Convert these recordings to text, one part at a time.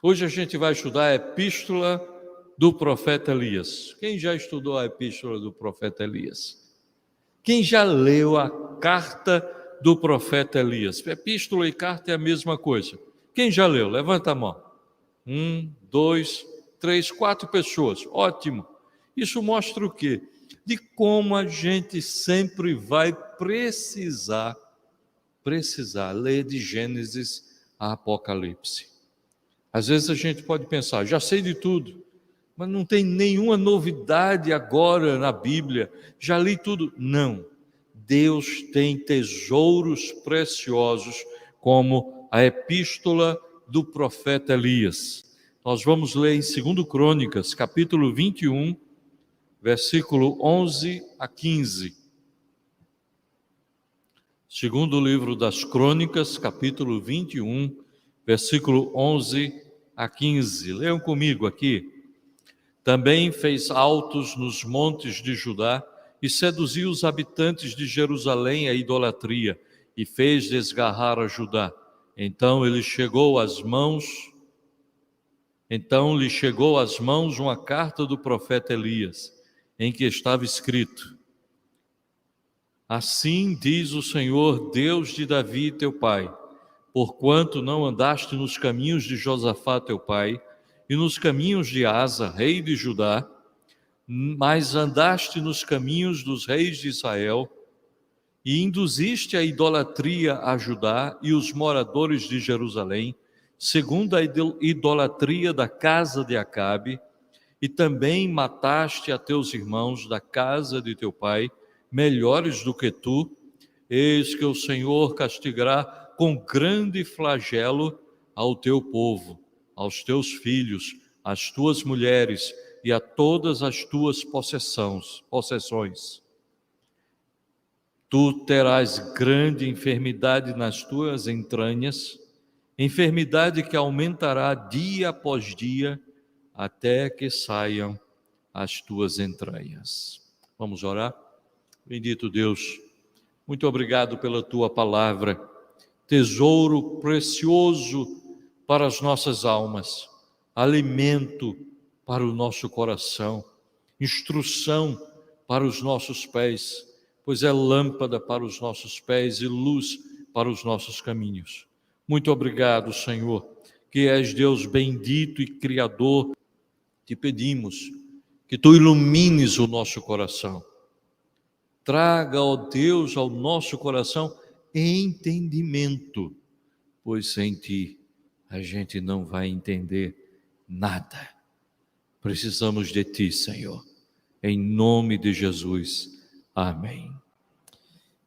Hoje a gente vai estudar a epístola do profeta Elias. Quem já estudou a epístola do profeta Elias? Quem já leu a carta do profeta Elias? Epístola e carta é a mesma coisa. Quem já leu? Levanta a mão. 1, 2, 3, 4 pessoas. Ótimo. Isso mostra o quê? De como a gente sempre vai precisar ler de Gênesis a Apocalipse. Às vezes a gente pode pensar, já sei de tudo, mas não tem nenhuma novidade agora na Bíblia, já li tudo. Não, Deus tem tesouros preciosos, como a epístola do profeta Elias. Nós vamos ler em 2 Crônicas, capítulo 21, versículo 11 a 15. Segundo livro das Crônicas, capítulo 21, versículo 11 a 15. Leiam comigo aqui. Também fez altos nos montes de Judá e seduziu os habitantes de Jerusalém à idolatria e fez desgarrar a Judá. Então lhe chegou às mãos uma carta do profeta Elias, em que estava escrito: Assim diz o Senhor, Deus de Davi, teu pai, porquanto não andaste nos caminhos de Josafá, teu pai, e nos caminhos de Asa, rei de Judá, mas andaste nos caminhos dos reis de Israel, e induziste a idolatria a Judá e os moradores de Jerusalém, segundo a idolatria da casa de Acabe, e também mataste a teus irmãos da casa de teu pai, melhores do que tu. Eis que o Senhor castigará com grande flagelo ao teu povo, aos teus filhos, às tuas mulheres e a todas as tuas possessões. Tu terás grande enfermidade nas tuas entranhas, enfermidade que aumentará dia após dia, até que saiam as tuas entranhas. Vamos orar? Bendito Deus, muito obrigado pela tua palavra, tesouro precioso para as nossas almas, alimento para o nosso coração, instrução para os nossos pés, pois é lâmpada para os nossos pés e luz para os nossos caminhos. Muito obrigado, Senhor, que és Deus bendito e Criador. Te pedimos que Tu ilumines o nosso coração. Traga, ó Deus, ao nosso coração entendimento, pois sem Ti a gente não vai entender nada. Precisamos de Ti, Senhor. Em nome de Jesus. Amém.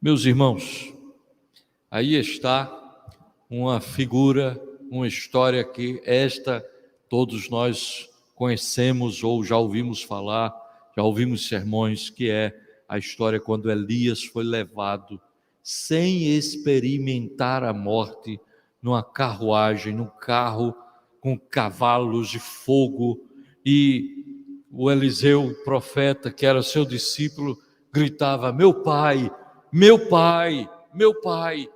Meus irmãos, aí está uma figura, uma história que todos nós conhecemos ou já ouvimos falar, já ouvimos sermões, que é a história quando Elias foi levado sem experimentar a morte numa carruagem, num carro com cavalos de fogo, e o Eliseu, o profeta, que era seu discípulo, gritava: meu pai, meu pai, meu pai.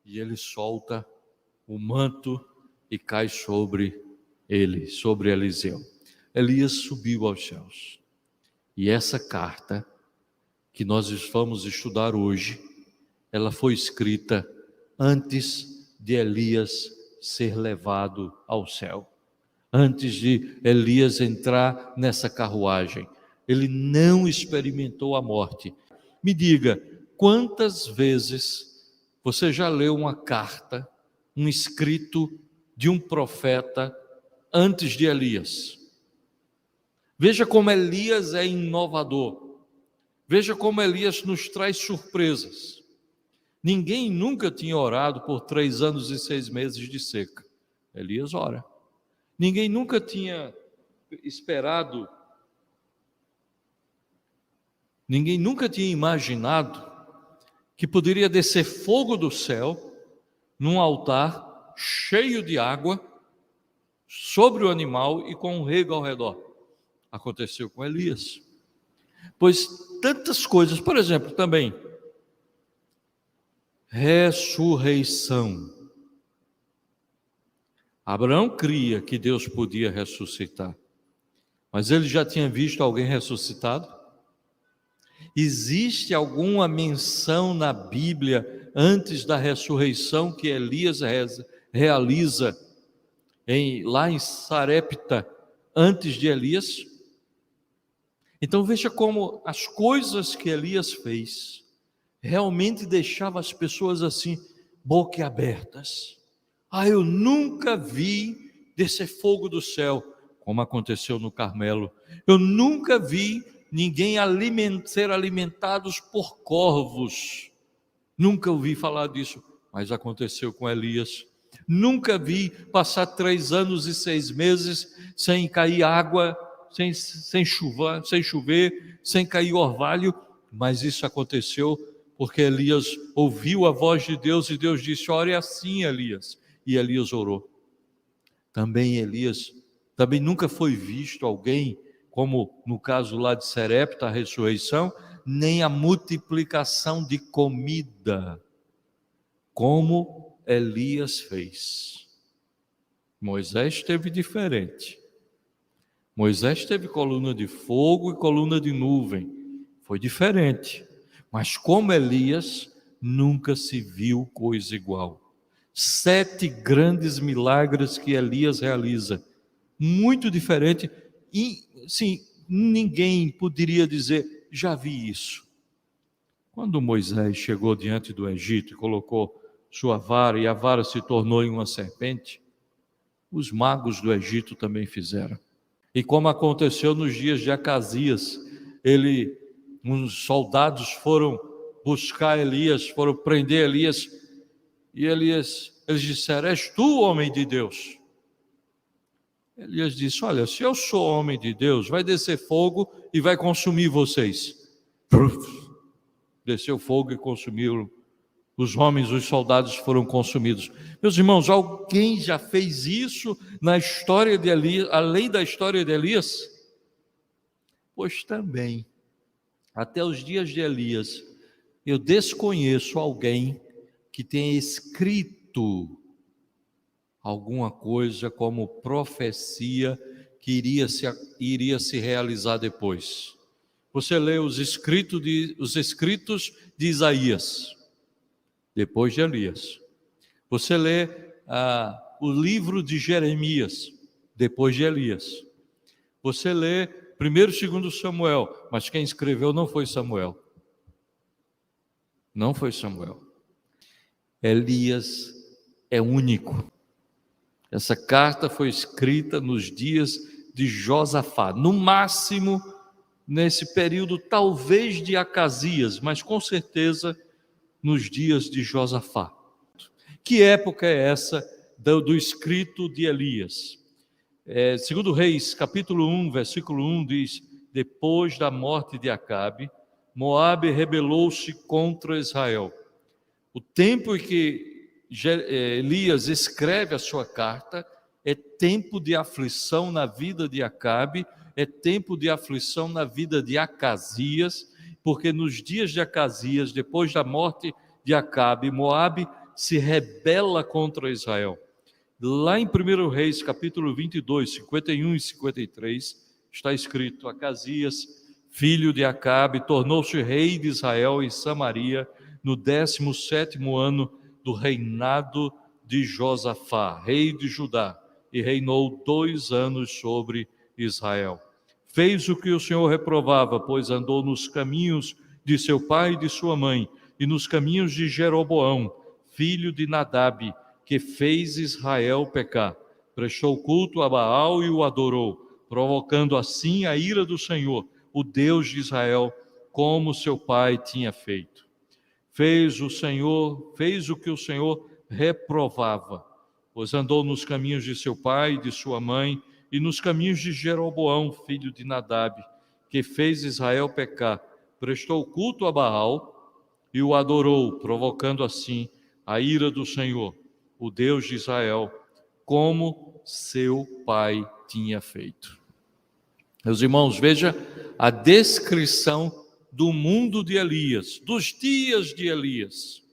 E ele solta o manto e cai sobre ele, sobre Eliseu. Elias subiu aos céus. E essa carta que nós vamos estudar hoje, ela foi escrita antes de Elias ser levado ao céu. Antes de Elias entrar nessa carruagem, ele não experimentou a morte. Me diga, quantas vezes você já leu uma carta, um escrito de um profeta antes de Elias? Veja como Elias é inovador. Veja como Elias nos traz surpresas. Ninguém nunca tinha orado por 3 anos e 6 meses de seca. Elias ora. Ninguém nunca tinha esperado, ninguém nunca tinha imaginado que poderia descer fogo do céu num altar cheio de água sobre o animal e com um rego ao redor. Aconteceu com Elias. Pois tantas coisas, por exemplo, também ressurreição. Abraão cria que Deus podia ressuscitar, mas ele já tinha visto alguém ressuscitado? Existe alguma menção na Bíblia antes da ressurreição que Elias realiza lá em Sarepta, antes de Elias? Então veja como as coisas que Elias fez realmente deixavam as pessoas assim, boquiabertas. Eu nunca vi descer fogo do céu, como aconteceu no Carmelo. Eu nunca vi ninguém ser alimentados por corvos. Nunca ouvi falar disso, mas aconteceu com Elias. Nunca vi passar 3 anos e 6 meses sem cair água, sem chover, sem cair orvalho, mas isso aconteceu porque Elias ouviu a voz de Deus e Deus disse: ore assim, Elias. E Elias orou. Também nunca foi visto alguém, como no caso lá de Sarepta, a ressurreição, nem a multiplicação de comida, como Elias fez. Moisés teve diferente. Moisés teve coluna de fogo e coluna de nuvem. Foi diferente. Mas como Elias, nunca se viu coisa igual. 7 grandes milagres que Elias realiza. Muito diferente. E, sim, ninguém poderia dizer, já vi isso. Quando Moisés chegou diante do Egito e colocou sua vara, e a vara se tornou em uma serpente, os magos do Egito também fizeram. E como aconteceu nos dias de Acasias, uns soldados foram buscar Elias, foram prender Elias, e eles disseram: és tu, homem de Deus? Elias disse: olha, se eu sou homem de Deus, vai descer fogo e vai consumir vocês. Desceu fogo e consumiu os homens, os soldados foram consumidos. Meus irmãos, alguém já fez isso na história de Elias, além da história de Elias? Pois também, até os dias de Elias, eu desconheço alguém que tenha escrito alguma coisa como profecia que iria se realizar depois. Você lê os escritos de Isaías, depois de Elias. Você lê o livro de Jeremias, depois de Elias. Você lê 1º e 2º Samuel, mas quem escreveu não foi Samuel. Não foi Samuel. Elias é único. Essa carta foi escrita nos dias de Josafá, no máximo nesse período talvez de Acasias, mas com certeza nos dias de Josafá. Que época é essa do escrito de Elias? Segundo Reis, capítulo 1, versículo 1 diz: depois da morte de Acabe, Moabe rebelou-se contra Israel. O tempo em que Elias escreve a sua carta é tempo de aflição na vida de Acabe, é tempo de aflição na vida de Acasias, porque nos dias de Acasias, depois da morte de Acabe, Moabe se rebela contra Israel. Lá em 1 Reis, capítulo 22, 51 e 53, está escrito: Acasias, filho de Acabe, tornou-se rei de Israel em Samaria, no 17º ano do reinado de Josafá, rei de Judá, e reinou 2 anos sobre Israel. Fez o que o Senhor reprovava, pois andou nos caminhos de seu pai e de sua mãe, e nos caminhos de Jeroboão, filho de Nadab, que fez Israel pecar. Prestou culto a Baal e o adorou, provocando assim a ira do Senhor, o Deus de Israel, como seu pai tinha feito. Fez o que o Senhor reprovava, pois andou nos caminhos de seu pai e de sua mãe, e nos caminhos de Jeroboão, filho de Nadab, que fez Israel pecar. Prestou culto a Baal e o adorou, provocando assim a ira do Senhor, o Deus de Israel, como seu pai tinha feito. Meus irmãos, veja a descrição do mundo de Elias, dos dias de Elias.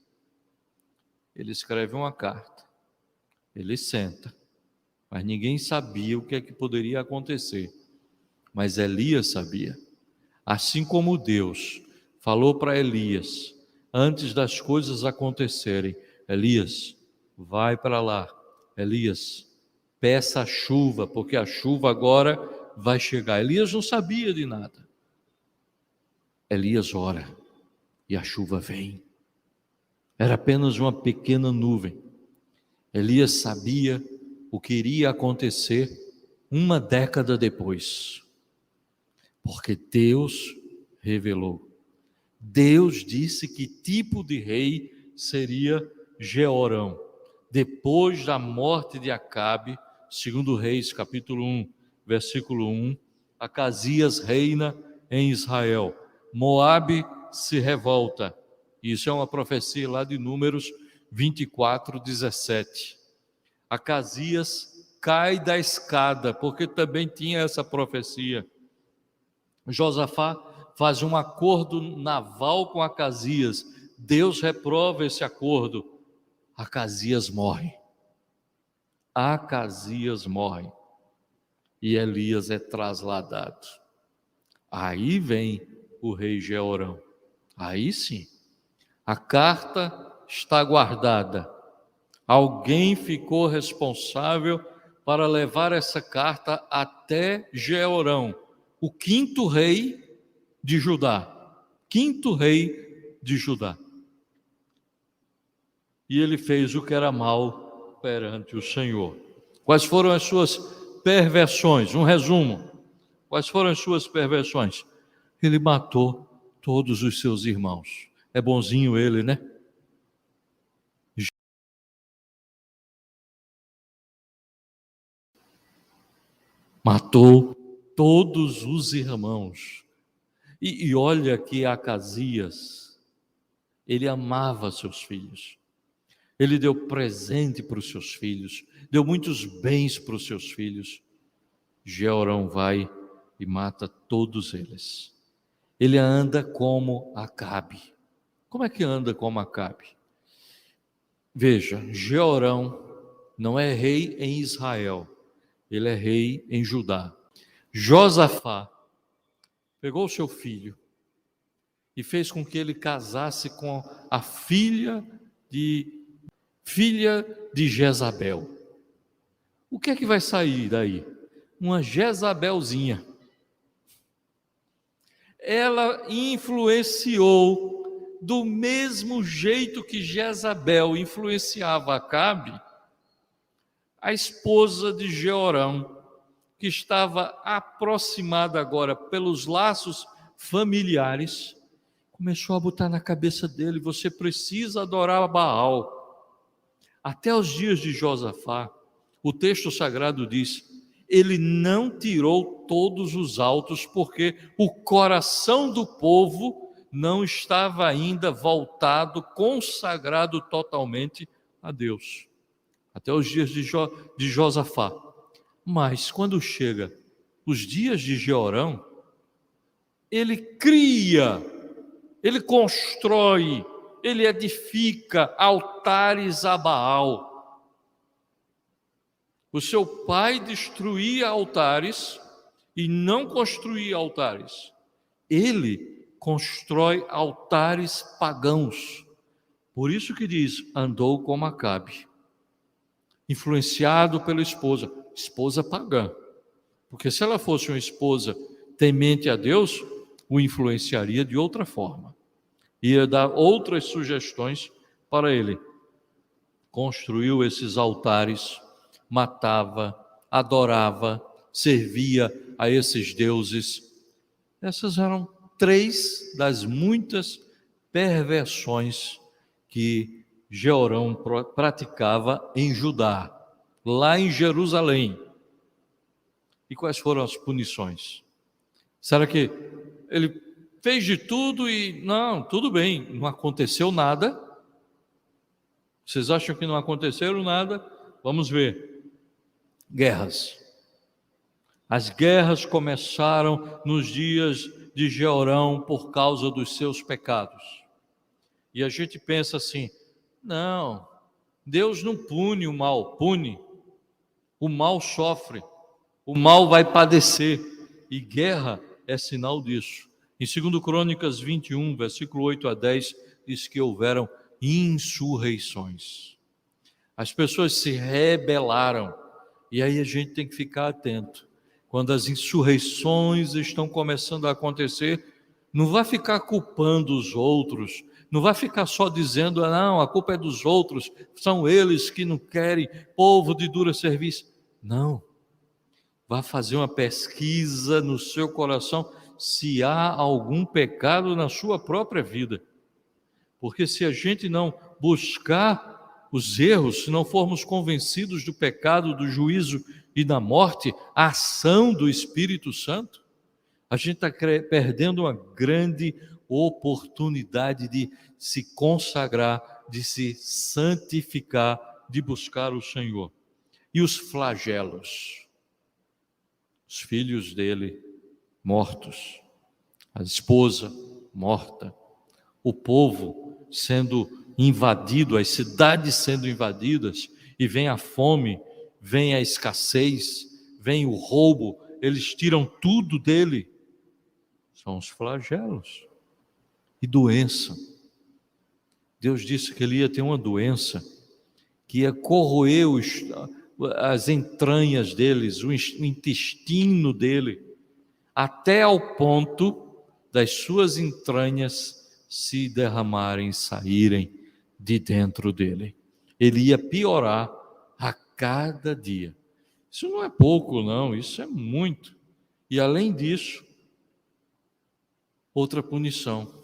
Ele escreve uma carta, ele senta, mas ninguém sabia o que é que poderia acontecer. Mas Elias sabia. Assim como Deus falou para Elias, antes das coisas acontecerem: Elias, vai para lá. Elias, peça a chuva, porque a chuva agora vai chegar. Elias não sabia de nada. Elias ora e a chuva vem. Era apenas uma pequena nuvem. Elias sabia o que iria acontecer uma década depois, porque Deus revelou. Deus disse que tipo de rei seria Jeorão. Depois da morte de Acabe, segundo Reis, capítulo 1, versículo 1, Acasias reina em Israel. Moabe se revolta. Isso é uma profecia lá de Números 24, 17. Acasias cai da escada, porque também tinha essa profecia. Josafá faz um acordo naval com Acasias. Deus reprova esse acordo. Acasias morre. Acasias morre. E Elias é trasladado. Aí vem o rei Jeorão. Aí sim. A carta está guardada. Alguém ficou responsável para levar essa carta até Jeorão, o quinto rei de Judá. Quinto rei de Judá. E ele fez o que era mal perante o Senhor. Quais foram as suas perversões? Um resumo. Quais foram as suas perversões? Ele matou todos os seus irmãos. É bonzinho ele, né? Matou todos os irmãos. E olha que Acasias, ele amava seus filhos. Ele deu presente para os seus filhos, deu muitos bens para os seus filhos. Jeorão vai e mata todos eles. Ele anda como Acabe. Como é que anda como Acabe? Veja, Jeorão não é rei em Israel, ele é rei em Judá. Josafá pegou seu filho e fez com que ele casasse com a filha de Jezabel. O que é que vai sair daí? Uma Jezabelzinha. Ela influenciou do mesmo jeito que Jezabel influenciava Acabe, a esposa de Jeorão, que estava aproximada agora pelos laços familiares, começou a botar na cabeça dele: você precisa adorar Baal. Até os dias de Josafá, o texto sagrado diz: ele não tirou todos os altos, porque o coração do povo não estava ainda voltado, consagrado totalmente a Deus. Até os dias de Josafá. Mas quando chega os dias de Jeorão, ele cria, ele constrói, ele edifica altares a Baal. O seu pai destruía altares e não construía altares. Ele constrói altares pagãos. Por isso que diz: andou como Acabe, influenciado pela esposa pagã. Porque se ela fosse uma esposa temente a Deus, o influenciaria de outra forma. Ia dar outras sugestões para ele. Construiu esses altares, matava, adorava, servia a esses deuses. Essas eram 3 das muitas perversões que Jeorão praticava em Judá, lá em Jerusalém. E quais foram as punições? Será que ele fez de tudo e não, tudo bem, não aconteceu nada? Vocês acham que não aconteceu nada? Vamos ver. Guerras. As guerras começaram nos dias de Jeorão por causa dos seus pecados. E a gente pensa assim: não, Deus não pune o mal, pune. O mal sofre, o mal vai padecer, e guerra é sinal disso. Em 2 Crônicas 21, versículo 8 a 10, diz que houveram insurreições. As pessoas se rebelaram, e aí a gente tem que ficar atento. Quando as insurreições estão começando a acontecer, não vai ficar culpando os outros, não vai ficar só dizendo, não, a culpa é dos outros, são eles que não querem, povo de dura serviço. Não, vá fazer uma pesquisa no seu coração se há algum pecado na sua própria vida. Porque se a gente não buscar os erros, se não formos convencidos do pecado, do juízo e da morte, a ação do Espírito Santo, a gente está perdendo uma grande oportunidade de se consagrar, de se santificar, de buscar o Senhor. E os flagelos, os filhos dele mortos, a esposa morta, o povo sendo invadido, as cidades sendo invadidas, e vem a fome, vem a escassez, vem o roubo, eles tiram tudo dele. São os flagelos. E doença. Deus disse que ele ia ter uma doença que ia corroer as entranhas deles, o intestino dele, até ao ponto das suas entranhas se derramarem, saírem de dentro dele. Ele ia piorar a cada dia. Isso não é pouco, não, isso é muito. E além disso, outra punição.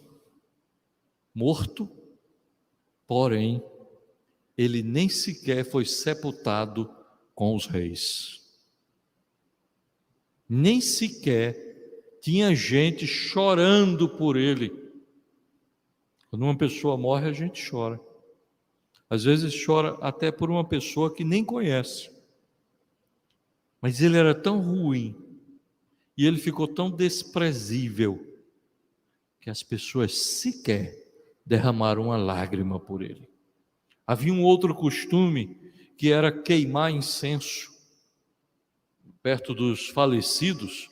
Morto, porém, ele nem sequer foi sepultado com os reis. Nem sequer tinha gente chorando por ele. Quando uma pessoa morre, a gente chora. Às vezes chora até por uma pessoa que nem conhece. Mas ele era tão ruim e ele ficou tão desprezível que as pessoas sequer derramaram uma lágrima por ele. Havia um outro costume que era queimar incenso perto dos falecidos,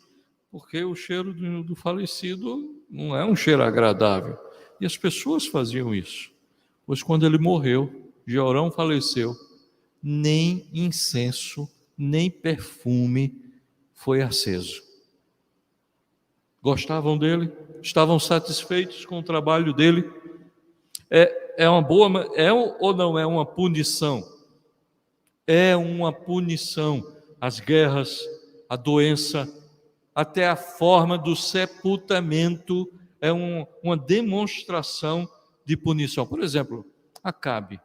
porque o cheiro do falecido não é um cheiro agradável. E as pessoas faziam isso. Pois quando ele morreu, Jeorão faleceu, nem incenso, nem perfume foi aceso. Gostavam dele? Estavam satisfeitos com o trabalho dele? É uma boa, ou não é uma punição? É uma punição. As guerras, a doença, até a forma do sepultamento é uma demonstração de punição. Por exemplo, Acabe.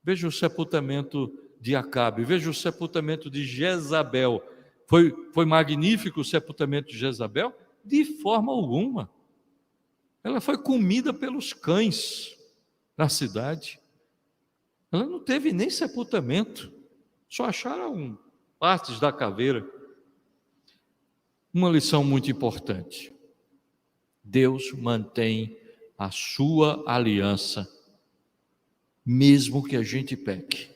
Veja o sepultamento de Acabe, veja o sepultamento de Jezabel. Foi magnífico o sepultamento de Jezabel? De forma alguma. Ela foi comida pelos cães na cidade. Ela não teve nem sepultamento, só acharam partes da caveira. Uma lição muito importante: Deus mantém a sua aliança, mesmo que a gente peque.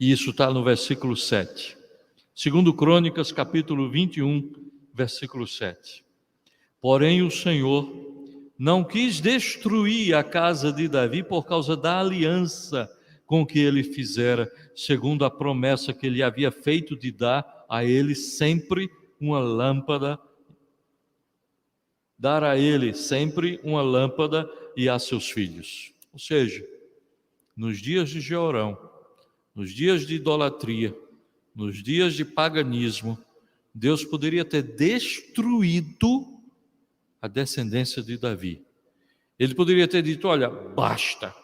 E isso está no versículo 7. 2 Crônicas, capítulo 21, versículo 7. Porém o Senhor não quis destruir a casa de Davi por causa da aliança com que ele fizera, segundo a promessa que ele havia feito de dar a ele sempre uma lâmpada, dar a ele sempre uma lâmpada e a seus filhos. Ou seja, nos dias de Jeorão, nos dias de idolatria, nos dias de paganismo, Deus poderia ter destruído a descendência de Davi. Ele poderia ter dito: olha, basta.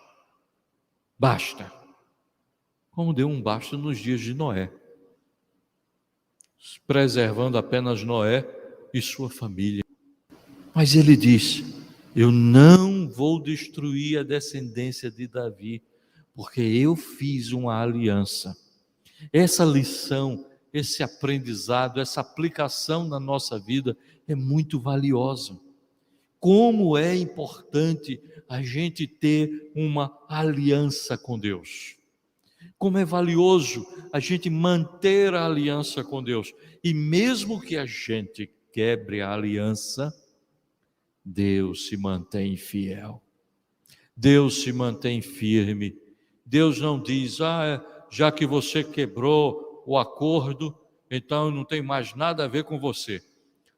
Como deu um basta nos dias de Noé, preservando apenas Noé e sua família. Mas ele disse: eu não vou destruir a descendência de Davi, porque eu fiz uma aliança. Essa lição, esse aprendizado, essa aplicação na nossa vida é muito valiosa. Como é importante a gente ter uma aliança com Deus. Como é valioso a gente manter a aliança com Deus. E mesmo que a gente quebre a aliança, Deus se mantém fiel. Deus se mantém firme. Deus não diz: já que você quebrou o acordo, então não tem mais nada a ver com você.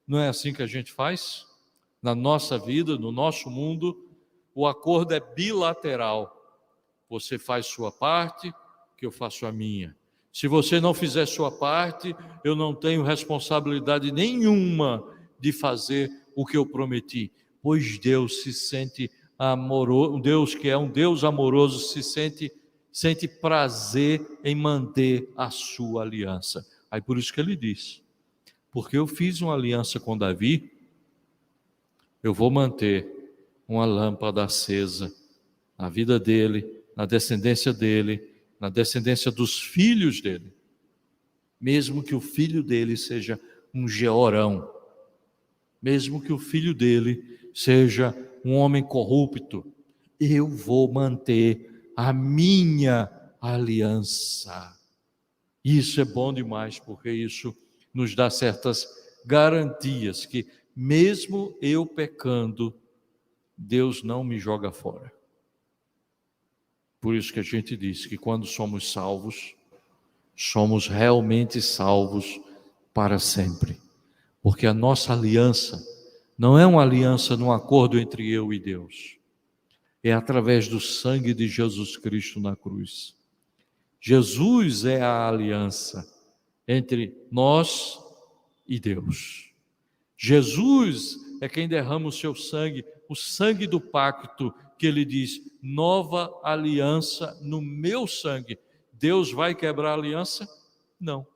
Não é assim que a gente faz? Na nossa vida, no nosso mundo, o acordo é bilateral. Você faz sua parte, que eu faço a minha. Se você não fizer sua parte, eu não tenho responsabilidade nenhuma de fazer o que eu prometi. Pois Deus se sente amoroso, Deus que é um Deus amoroso, sente prazer em manter a sua aliança. Aí por isso que ele diz: porque eu fiz uma aliança com Davi, eu vou manter uma lâmpada acesa na vida dele, na descendência dos filhos dele, mesmo que o filho dele seja um Jeorão, mesmo que o filho dele seja um homem corrupto, eu vou manter a minha aliança. Isso é bom demais, porque isso nos dá certas garantias que, mesmo eu pecando, Deus não me joga fora. Por isso que a gente diz que quando somos salvos, somos realmente salvos para sempre. Porque a nossa aliança não é uma aliança num acordo entre eu e Deus. É através do sangue de Jesus Cristo na cruz. Jesus é a aliança entre nós e Deus. Jesus é quem derrama o seu sangue, o sangue do pacto, que ele diz: nova aliança no meu sangue. Deus vai quebrar a aliança? Não.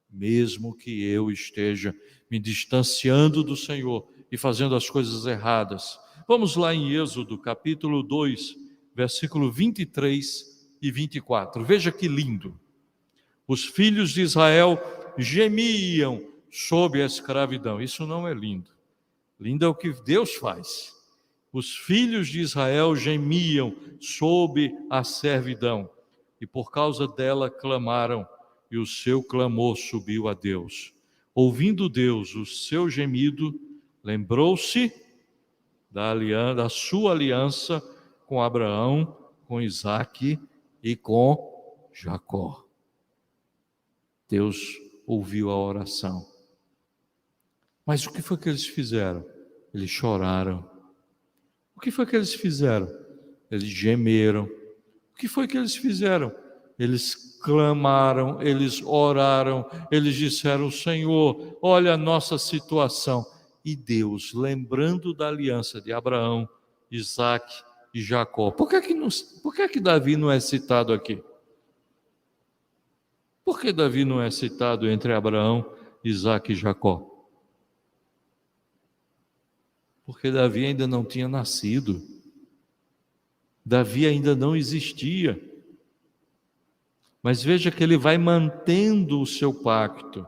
Mesmo que eu esteja me distanciando do Senhor e fazendo as coisas erradas. Vamos lá em Êxodo, capítulo 2, versículo 23 e 24. Veja que lindo. Os filhos de Israel gemiam sob a escravidão. Isso não é lindo. Lindo é o que Deus faz. Os filhos de Israel gemiam sob a servidão, e por causa dela clamaram, e o seu clamor subiu a Deus. Ouvindo Deus o seu gemido, lembrou-se da sua aliança com Abraão, com Isaque e com Jacó. Deus ouviu a oração. Mas o que foi que eles fizeram? Eles choraram. O que foi que eles fizeram? Eles gemeram. O que foi que eles fizeram? Eles clamaram, eles oraram, eles disseram: Senhor, olha a nossa situação. E Deus, lembrando da aliança de Abraão, Isaque e Jacó. Por que que Davi não é citado aqui? Por que Davi não é citado entre Abraão, Isaque e Jacó? Porque Davi ainda não tinha nascido. Davi ainda não existia. Mas veja que ele vai mantendo o seu pacto.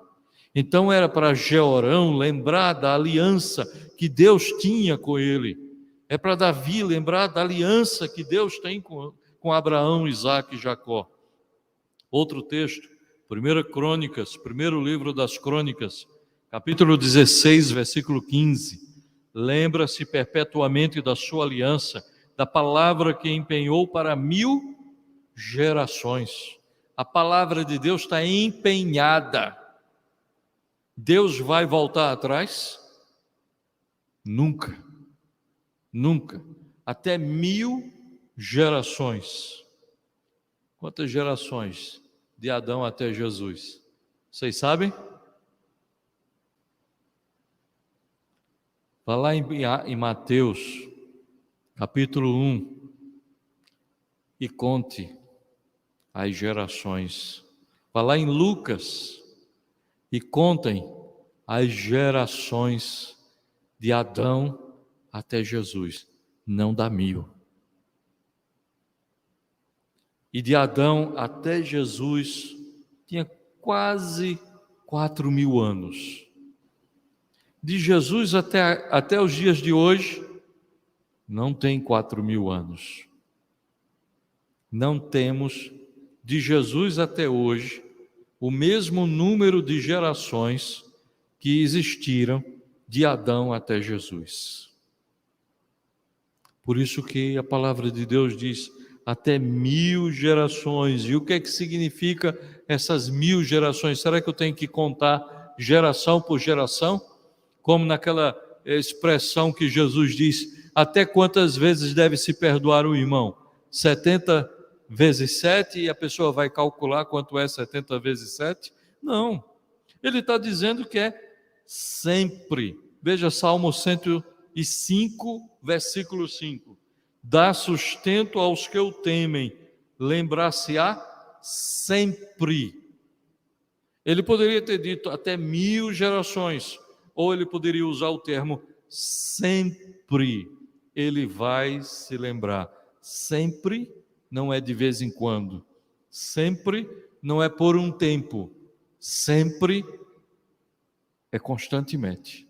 Então era para Jeorão lembrar da aliança que Deus tinha com ele. É para Davi lembrar da aliança que Deus tem com Abraão, Isaque e Jacó. Outro texto, 1 Crônicas, primeiro livro das Crônicas, capítulo 16, versículo 15. Lembra-se perpetuamente da sua aliança, da palavra que empenhou para 1000 gerações. A palavra de Deus está empenhada. Deus vai voltar atrás? Nunca. Nunca. Até 1000 gerações. Quantas gerações? De Adão até Jesus. Vocês sabem? Vá lá em Mateus, capítulo 1, e conte as gerações. Vá lá em Lucas e contem as gerações de Adão até Jesus. Não dá 1000. E de Adão até Jesus tinha quase 4000 anos. De Jesus até os dias de hoje, não tem 4000 anos. Não temos, de Jesus até hoje, o mesmo número de gerações que existiram de Adão até Jesus. Por isso que a palavra de Deus diz até 1000 gerações. E o que é que significa essas 1000 gerações? Será que eu tenho que contar geração por geração? Como naquela expressão que Jesus diz, até quantas vezes deve se perdoar o irmão? 70 vezes 7, e a pessoa vai calcular quanto é 70 vezes 7? Não. Ele está dizendo que é sempre. Veja Salmo 105, versículo 5. Dá sustento aos que o temem, lembrar-se-á sempre. Ele poderia ter dito até 1000 gerações, ou ele poderia usar o termo sempre. Ele vai se lembrar. Sempre não é de vez em quando. Sempre não é por um tempo. Sempre é constantemente.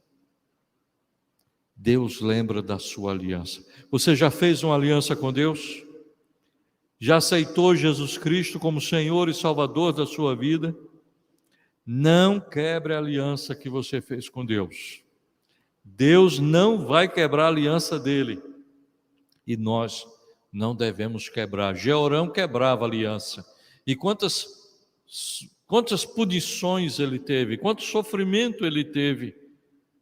Deus lembra da sua aliança. Você já fez uma aliança com Deus? Já aceitou Jesus Cristo como Senhor e Salvador da sua vida? Não quebre a aliança que você fez com Deus. Deus não vai quebrar a aliança dele. E nós não devemos quebrar. Jeorão quebrava a aliança. E quantas punições ele teve, quanto sofrimento ele teve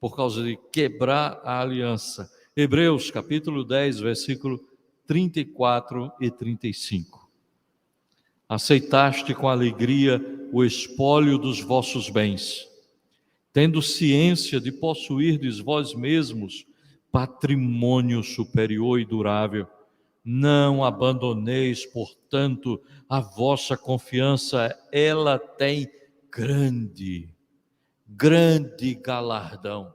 por causa de quebrar a aliança. Hebreus capítulo 10, versículo 34 e 35. Aceitaste com alegria o espólio dos vossos bens, tendo ciência de possuirdes vós mesmos patrimônio superior e durável. Não abandoneis, portanto, a vossa confiança, ela tem grande galardão.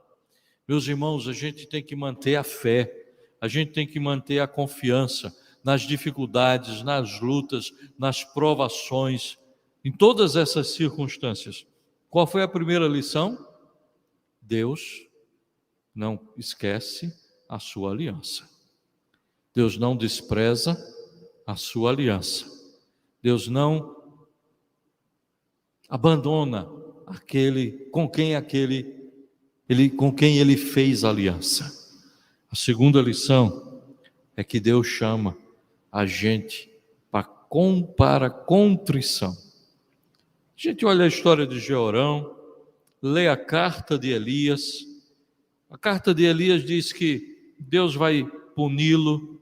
Meus irmãos, a gente tem que manter a fé, a gente tem que manter a confiança nas dificuldades, nas lutas, nas provações, em todas essas circunstâncias. Qual foi a primeira lição? Deus não esquece a sua aliança. Deus não despreza a sua aliança. Deus não abandona aquele com quem ele fez aliança. A segunda lição é que Deus chama a gente para contrição. A gente olha a história de Jeorão, lê a carta de Elias. A carta de Elias diz que Deus vai puni-lo,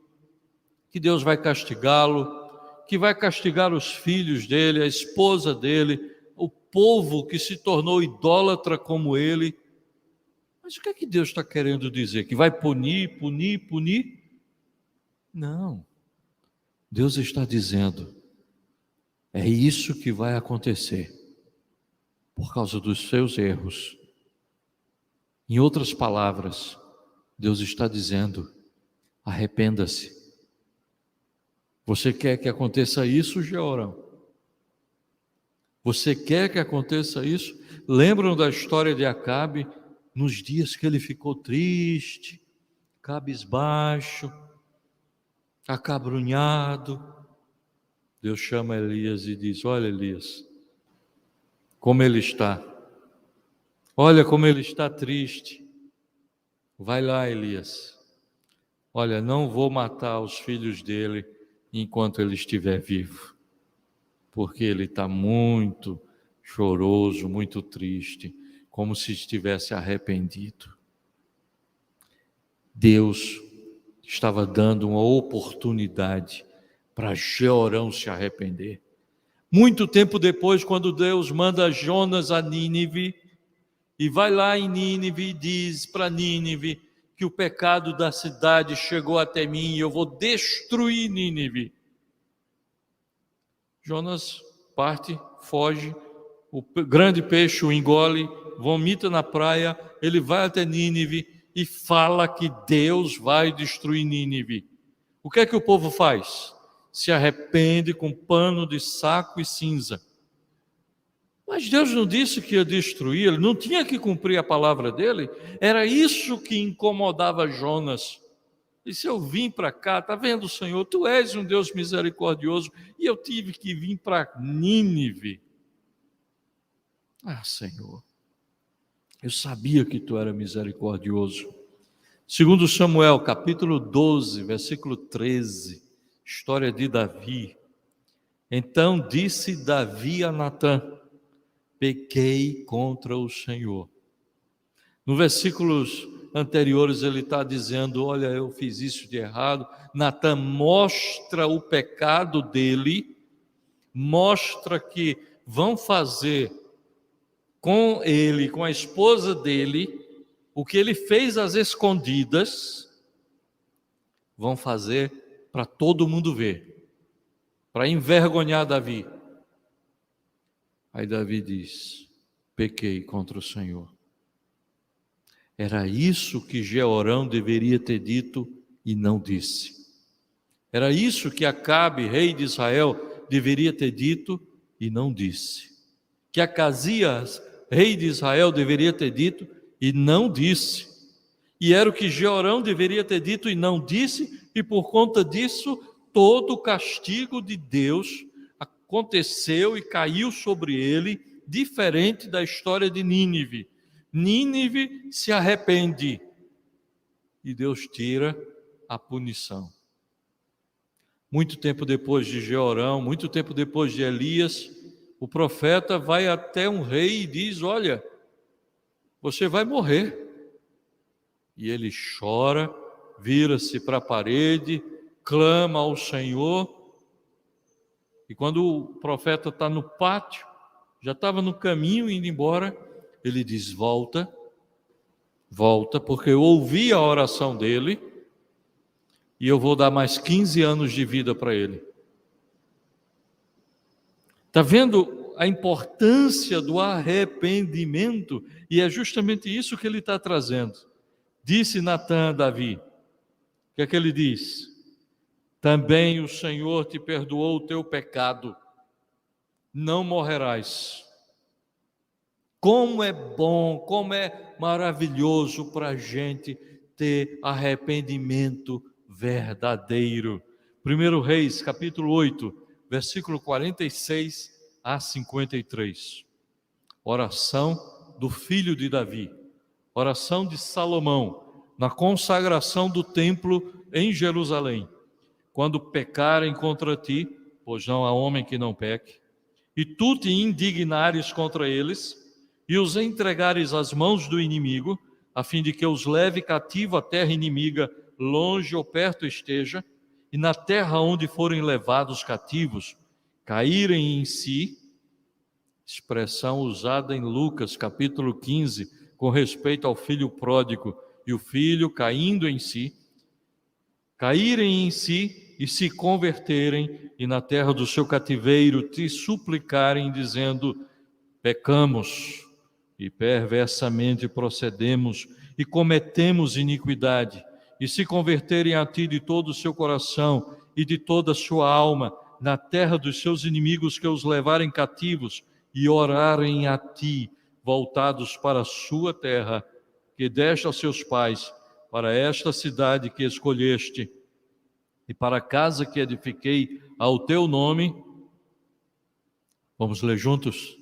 que Deus vai castigá-lo, que vai castigar os filhos dele, a esposa dele, o povo que se tornou idólatra como ele. Mas o que é que Deus está querendo dizer? Que vai punir? Não. Deus está dizendo, é isso que vai acontecer por causa dos seus erros. Em outras palavras, Deus está dizendo, arrependa-se. Você quer que aconteça isso, Jeorão? Você quer que aconteça isso? Lembram da história de Acabe, nos dias que ele ficou triste, cabisbaixo, acabrunhado? Deus chama Elias e diz, olha Elias, como ele está. Olha como ele está triste. Vai lá, Elias. Olha, não vou matar os filhos dele enquanto ele estiver vivo, porque ele está muito choroso, muito triste, como se estivesse arrependido. Deus estava dando uma oportunidade para Jeorão se arrepender. Muito tempo depois, quando Deus manda Jonas a Nínive, e vai lá em Nínive e diz para Nínive que o pecado da cidade chegou até mim e eu vou destruir Nínive. Jonas parte, foge, o grande peixe o engole, vomita na praia, ele vai até Nínive e fala que Deus vai destruir Nínive. O que é que o povo faz? Se arrepende com pano de saco e cinza. Mas Deus não disse que ia destruir, ele não tinha que cumprir a palavra dele. Era isso que incomodava Jonas. E se eu vim para cá, está vendo, Senhor, tu és um Deus misericordioso, e eu tive que vir para Nínive. Ah, Senhor, eu sabia que tu era misericordioso. Segundo Samuel, capítulo 12, versículo 13, história de Davi. Então disse Davi a Natã: pequei contra o Senhor. No versículos anteriores ele está dizendo: olha, eu fiz isso de errado. Natã mostra o pecado dele, mostra que vão fazer com ele, com a esposa dele, o que ele fez às escondidas, vão fazer para todo mundo ver, para envergonhar Davi. Aí Davi diz: pequei contra o Senhor. Era isso que Jeorão deveria ter dito e não disse. Era isso que Acabe, rei de Israel, deveria ter dito e não disse. Que Acasias, rei de Israel, deveria ter dito e não disse. E era o que Jeorão deveria ter dito e não disse, e por conta disso, todo o castigo de Deus aconteceu e caiu sobre ele, diferente da história de Nínive. Nínive se arrepende e Deus tira a punição. Muito tempo depois de Jeorão, muito tempo depois de Elias, o profeta vai até um rei e diz: olha, você vai morrer. E ele chora, vira-se para a parede, clama ao Senhor. E quando o profeta está no pátio, já estava no caminho indo embora, ele diz: volta, porque eu ouvi a oração dele e eu vou dar mais 15 anos de vida para ele. Está vendo a importância do arrependimento? E é justamente isso que ele está trazendo. Disse Natã a Davi, o que é que ele diz? Também o Senhor te perdoou o teu pecado, não morrerás. Como é bom, como é maravilhoso para a gente ter arrependimento verdadeiro. 1 Reis, capítulo 8, versículo 46 a 53. Oração do filho de Davi, oração de Salomão, na consagração do templo em Jerusalém. Quando pecarem contra ti, pois não há homem que não peque, e tu te indignares contra eles, e os entregares às mãos do inimigo, a fim de que os leve cativo à terra inimiga, longe ou perto esteja, e na terra onde forem levados cativos, caírem em si, expressão usada em Lucas, capítulo 15, com respeito ao filho pródigo, e o filho caindo em si, caírem em si e se converterem, e na terra do seu cativeiro te suplicarem, dizendo: pecamos e perversamente procedemos e cometemos iniquidade, e se converterem a ti de todo o seu coração e de toda a sua alma, na terra dos seus inimigos que os levarem cativos, e orarem a ti, voltados para a sua terra, que deste aos seus pais, para esta cidade que escolheste, e para a casa que edifiquei ao teu nome. Vamos ler juntos?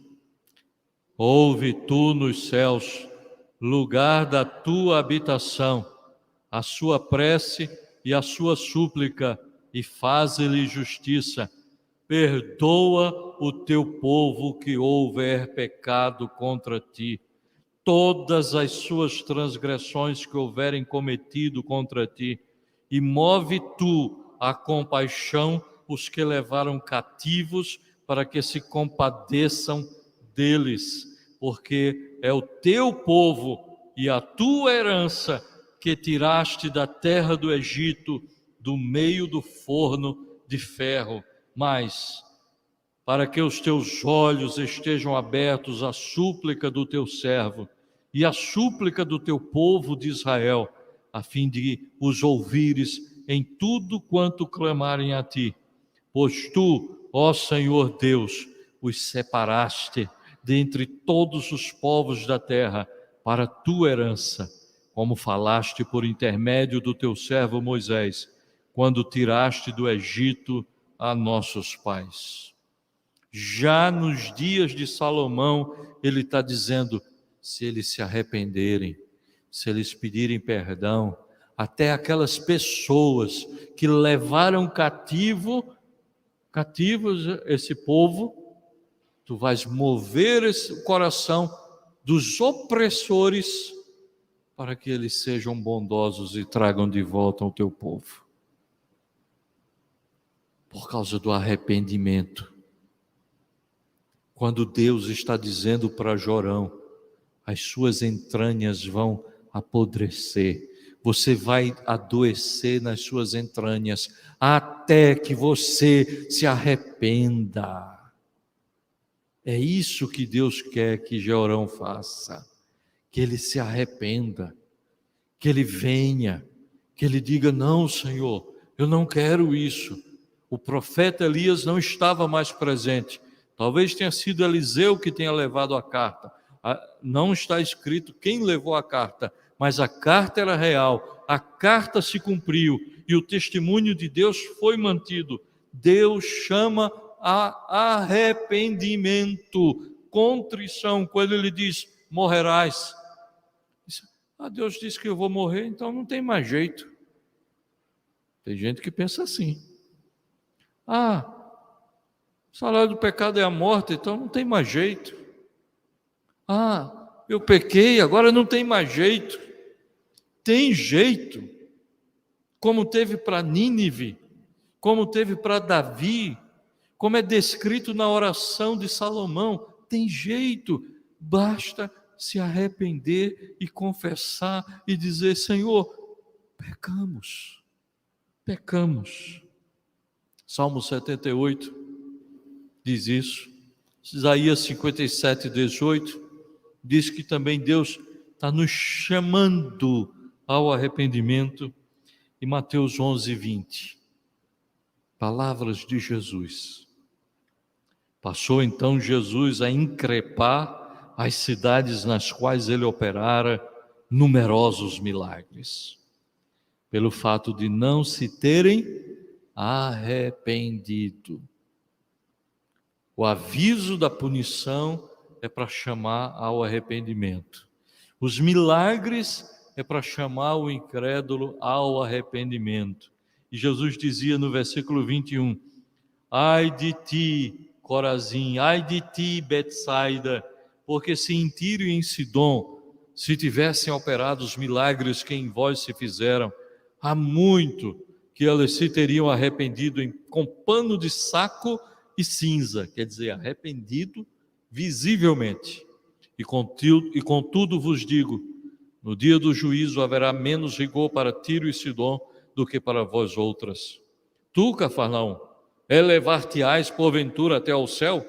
Ouve tu nos céus, lugar da tua habitação, a sua prece e a sua súplica, e faze-lhe justiça. Perdoa o teu povo que houver pecado contra ti, todas as suas transgressões que houverem cometido contra ti, e move tu a compaixão os que levaram cativos, para que se compadeçam deles, porque é o teu povo e a tua herança que tiraste da terra do Egito, do meio do forno de ferro. Mas, para que os teus olhos estejam abertos à súplica do teu servo e à súplica do teu povo de Israel, a fim de os ouvires em tudo quanto clamarem a ti. Pois tu, ó Senhor Deus, os separaste dentre todos os povos da terra para a tua herança, como falaste por intermédio do teu servo Moisés, quando tiraste do Egito a nossos pais. Já nos dias de Salomão, ele está dizendo: se eles se arrependerem, se eles pedirem perdão, até aquelas pessoas que levaram cativos esse povo, tu vais mover esse coração dos opressores para que eles sejam bondosos e tragam de volta o teu povo. Por causa do arrependimento. Quando Deus está dizendo para Jorão: as suas entranhas vão apodrecer, você vai adoecer nas suas entranhas, até que você se arrependa. É isso que Deus quer que Jorão faça, que ele se arrependa, que ele venha, que ele diga: não, Senhor, eu não quero isso. O profeta Elias não estava mais presente, talvez tenha sido Eliseu que tenha levado a carta, não está escrito quem levou a carta, mas a carta era real, a carta se cumpriu e o testemunho de Deus foi mantido. Deus chama a arrependimento, contrição. Quando ele diz: morrerás, Deus disse que eu vou morrer, então não tem mais jeito. Tem gente que pensa assim: o salário do pecado é a morte, então não tem mais jeito. Eu pequei, agora não tem mais jeito. Tem jeito, como teve para Nínive, como teve para Davi, como é descrito na oração de Salomão. Tem jeito, basta se arrepender e confessar e dizer: Senhor, pecamos. Salmo 78 diz isso. Isaías 57, 18 diz que também Deus está nos chamando ao arrependimento. E Mateus 11, 20, palavras de Jesus. Passou então Jesus a increpar as cidades nas quais ele operara numerosos milagres, pelo fato de não se terem arrependido. O aviso da punição é para chamar ao arrependimento. Os milagres é para chamar o incrédulo ao arrependimento. E Jesus dizia no versículo 21, ai de ti, Corazim, ai de ti, Betsaida, porque se em Tiro e em Sidom se tivessem operado os milagres que em vós se fizeram, há muito que elas se teriam arrependido com pano de saco e cinza, quer dizer, arrependido visivelmente. E contudo vos digo, no dia do juízo haverá menos rigor para Tiro e Sidom do que para vós outras. Tu, Cafarnaum, elevar-te-ás porventura até ao céu?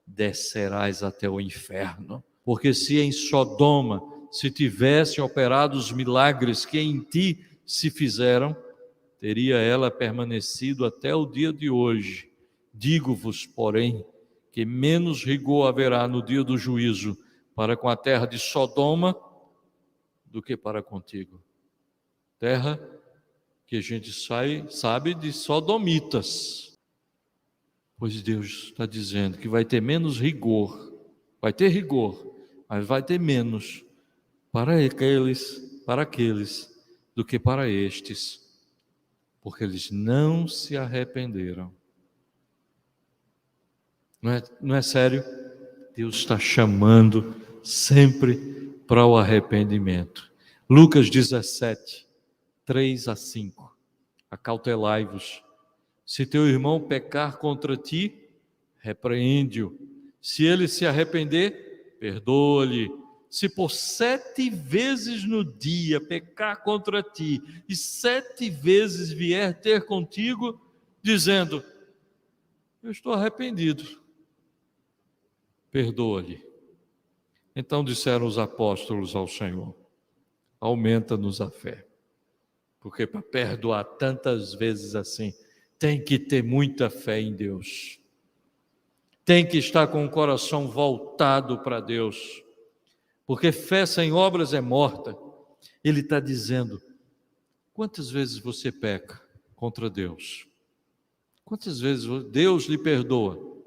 Descerás até o inferno. Porque se em Sodoma se tivessem operado os milagres que em ti se fizeram, teria ela permanecido até o dia de hoje. Digo-vos, porém, que menos rigor haverá no dia do juízo para com a terra de Sodoma do que para contigo. Terra que a gente sabe de sodomitas. Pois Deus está dizendo que vai ter menos rigor, vai ter rigor, mas vai ter menos para aqueles do que para estes, porque eles não se arrependeram. Não é sério? Deus está chamando sempre para o arrependimento. Lucas 17, 3 a 5. Acautelai-vos. Se teu irmão pecar contra ti, repreende-o. Se ele se arrepender, perdoa-lhe. Se por 7 vezes no dia pecar contra ti, e 7 vezes vier ter contigo, dizendo: eu estou arrependido, perdoa-lhe. Então disseram os apóstolos ao Senhor: aumenta-nos a fé. Porque para perdoar tantas vezes assim, tem que ter muita fé em Deus. Tem que estar com o coração voltado para Deus. Porque fé sem obras é morta. Ele está dizendo: quantas vezes você peca contra Deus? Quantas vezes Deus lhe perdoa?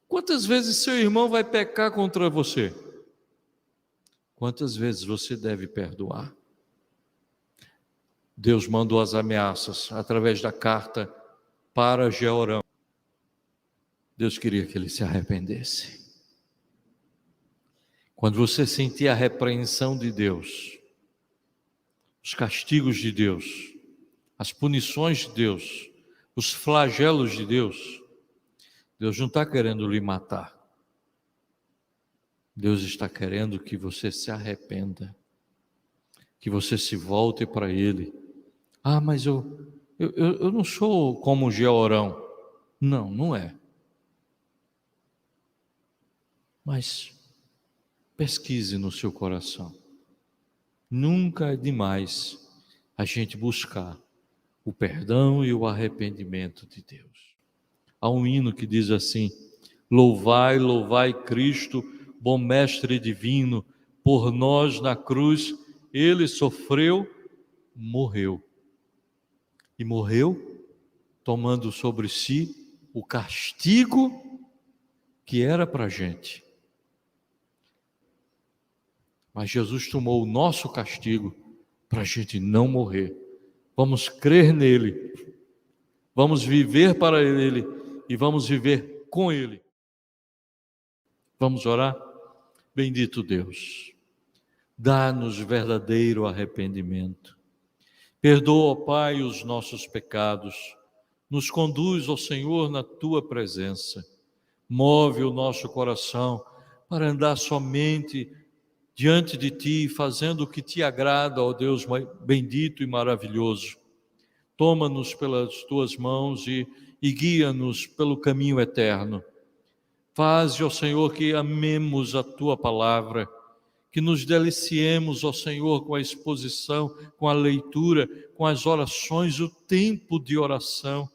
Quantas vezes seu irmão vai pecar contra você? Quantas vezes você deve perdoar? Deus mandou as ameaças através da carta para Jeorão. Deus queria que ele se arrependesse. Quando você sentir a repreensão de Deus, os castigos de Deus, as punições de Deus, os flagelos de Deus, Deus não está querendo lhe matar. Deus está querendo que você se arrependa, que você se volte para Ele. Ah, mas eu não sou como Jeorão. Não, não é. Mas pesquise no seu coração. Nunca é demais a gente buscar o perdão e o arrependimento de Deus. Há um hino que diz assim: louvai, louvai Cristo, bom mestre divino, por nós na cruz ele sofreu, morreu. E morreu tomando sobre si o castigo que era para a gente. Mas Jesus tomou o nosso castigo para a gente não morrer. Vamos crer nele, vamos viver para ele e vamos viver com ele. Vamos orar? Bendito Deus, dá-nos verdadeiro arrependimento. Perdoa, ó Pai, os nossos pecados. Nos conduz, ó Senhor, na Tua presença. Move o nosso coração para andar somente diante de Ti, fazendo o que Te agrada, ó Deus bendito e maravilhoso. Toma-nos pelas Tuas mãos e guia-nos pelo caminho eterno. Faze, ó Senhor, que amemos a Tua palavra, que nos deliciemos, ó Senhor, com a exposição, com a leitura, com as orações, o tempo de oração,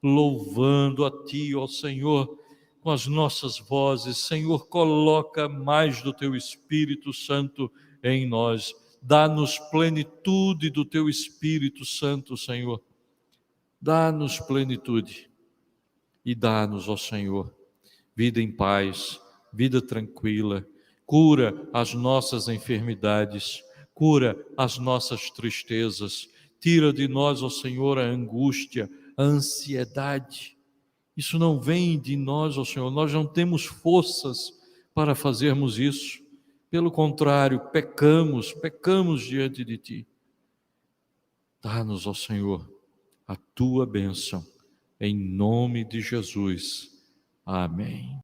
louvando a Ti, ó Senhor, com as nossas vozes. Senhor, coloca mais do Teu Espírito Santo em nós. Dá-nos plenitude do Teu Espírito Santo, Senhor. Dá-nos plenitude e dá-nos, ó Senhor, vida em paz, vida tranquila. Cura as nossas enfermidades, cura as nossas tristezas. Tira de nós, ó Senhor, a angústia, a ansiedade. Isso não vem de nós, ó Senhor, nós não temos forças para fazermos isso. Pelo contrário, pecamos diante de Ti. Dá-nos, ó Senhor, a Tua bênção, em nome de Jesus. Amém.